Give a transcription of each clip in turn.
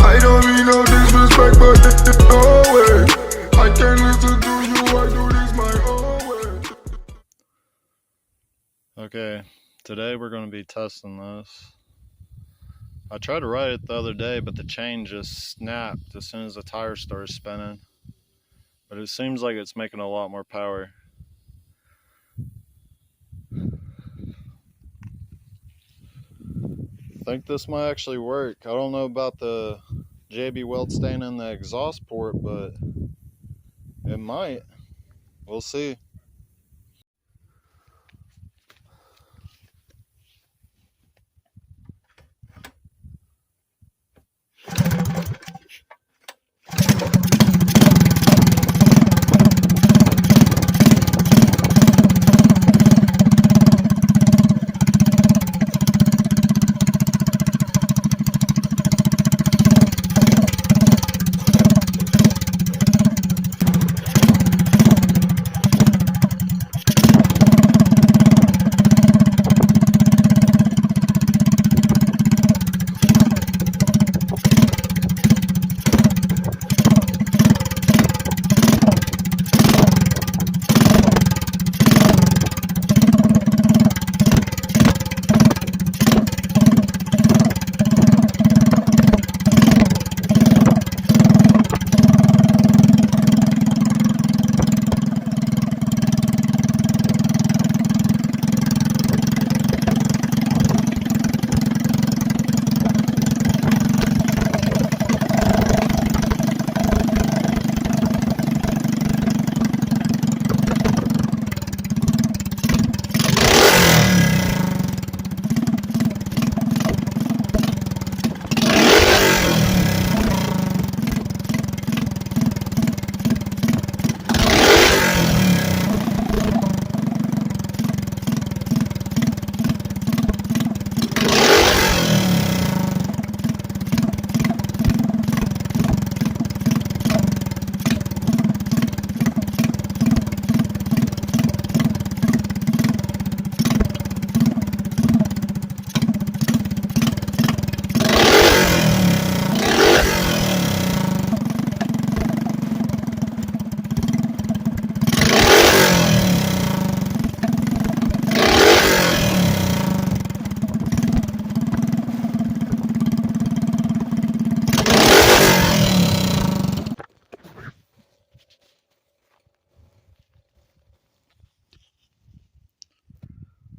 I don't mean no disrespect, but it's no way. I can't listen to you, I do this my own way. Okay, today we're going to be testing this. I tried to ride it the other day, but the chain just snapped as soon as the tire started spinning. But it seems like it's making a lot more power. I think this might actually work. I don't know about the JB weld staying in the exhaust port, but it might. We'll see.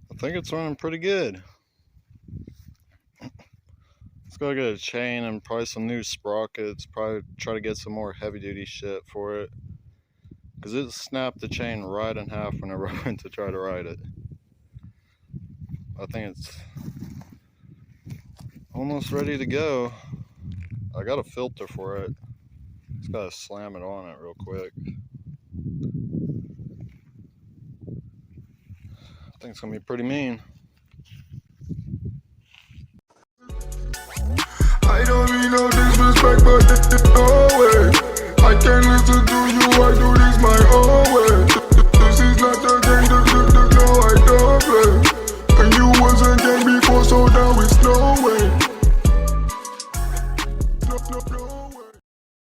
I think it's running pretty good. Let's go get a chain and probably some new sprockets. Probably try to get some more heavy duty shit for it, because it snapped the chain right in half whenever I went to try to ride it. I think it's almost ready to go. I got a filter for it. Just gotta slam it on it real quick. I think it's gonna be pretty mean. I don't mean no disrespect, but it's no way. I can't listen to you, I do this my own way. This is not a game, no, I don't play. And you wasn't game before, so now it's no way. No way.